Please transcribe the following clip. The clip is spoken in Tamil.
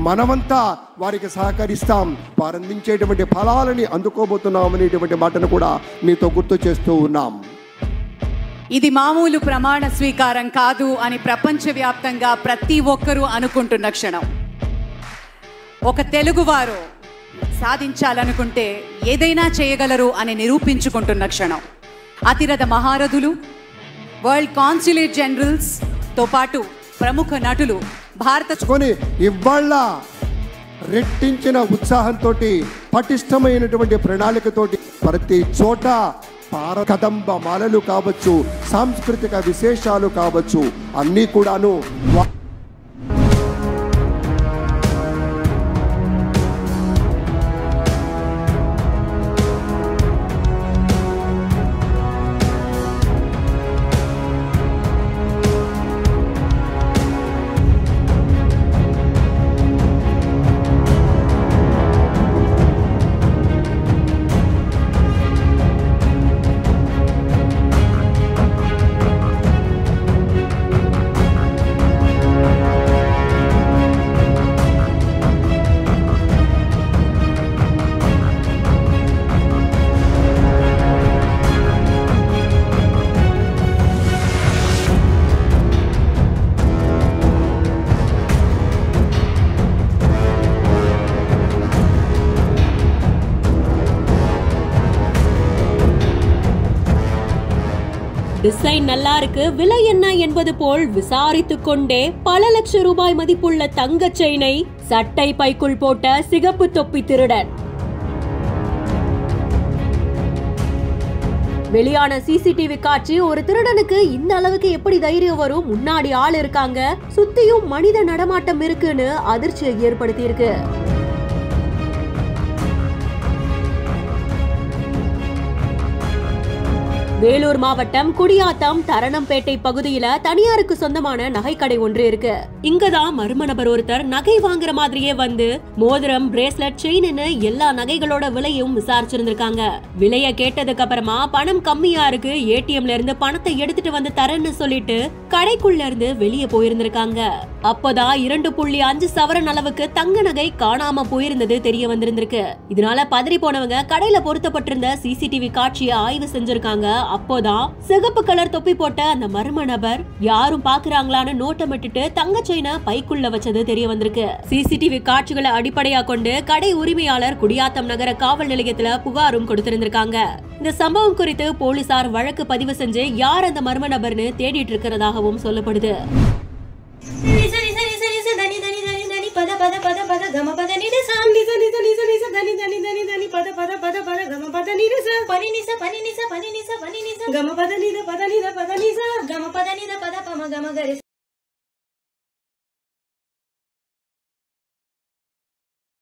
మనమంతా వారికి సహకరిస్తాం, వారు అందించేటువంటి ఫలాలని అందుకోబోతున్నాం అనేటువంటి మాటను కూడా మీతో గుర్తు చేస్తూ ఉన్నాం. ఇది మామూలు ప్రమాణ స్వీకారం కాదు అని ప్రపంచవ్యాప్తంగా ప్రతి ఒక్కరూ అనుకుంటున్న క్షణం. ఒక తెలుగువారు సాధించాలనుకుంటే ఏదైనా చేయగలరు అని నిరూపించుకుంటున్న క్షణం. అతిరథ మహారథులు, వరల్డ్ కాన్సులేట్ జనరల్స్తో పాటు ప్రముఖ నటులు కొని ఇవాళ రెట్టించిన ఉత్సాహంతో, పటిష్టమైనటువంటి ప్రణాళికతోటి ప్రతి చోట కదంబ మాలలు కావచ్చు, సాంస్కృతిక విశేషాలు కావచ్చు, అన్నీ కూడాను டிசைன் நல்லா இருக்கு, விலை என்ன என்பது போல் விசாரித்துக் கொண்டே பல லட்சம் ரூபாய் மதிப்புள்ள தங்க செயினை சட்டை பைக்குள் போட்ட சிகப்பு தொப்பி திருடன். வெளியான சிசிடிவி காட்சி ஒரு திருடனுக்கு இந்த அளவுக்கு எப்படி தைரியம் வரும், முன்னாடி ஆள் இருக்காங்க, சுத்தியும் மனித நடமாட்டம் இருக்குன்னு அதிர்ச்சியை ஏற்படுத்தி இருக்கு. வேலூர் மாவட்டம் குடியாத்தம் தரணம்பேட்டை பகுதியில தனியாருக்கு சொந்தமான நகைக்கடை ஒன்று இருக்கு. இங்கதான் மர்ம நபர் ஒருத்தர் நகை வாங்குற மாதிரியே வந்து மோதிரம், பிரேஸ்லெட், செயின்னு எல்லா நகைகளோட விலையும் விசாரிச்சிருந்திருக்காங்க. விலைய கேட்டதுக்கு அப்புறமா பணம் கம்மியா இருக்கு, ஏடிஎம்ல இருந்து பணத்தை எடுத்துட்டு வந்து தரேன்னு சொல்லிட்டு கடைக்குள்ள இருந்து வெளியே போயிருந்திருக்காங்க. அப்போதான் 2.5 சவரன் அளவுக்கு தங்க நகை காணாம போயிருந்தது தெரிய வந்திருந்திருக்கு. இதனால பதறி போனவங்க கடையில பொருத்தப்பட்டிருந்த சிசிடிவி காட்சியை ஆய்வு செஞ்சிருக்காங்க. அப்போதான் சிகப்பு கலர் தொப்பி போட்ட அந்த மர்ம நபர் யாரும் பாக்குறாங்களான்னு நோட்டமிட்டுட்டு தங்க செயினை பைக்குள்ள வச்சது தெரிய வந்திருக்கு. சிசிடிவி காட்சிகளை அடிப்படையா கொண்டு கடை உரிமையாளர் குடியாத்தம் நகர காவல் நிலையத்துல புகாரும் கொடுத்திருந்திருக்காங்க. இந்த சம்பவம் குறித்து போலீசார் வழக்கு பதிவு செஞ்சு யார் அந்த மர்ம நபர்னு தேடிட்டு இருக்கிறதாகவும் சொல்லப்படுது.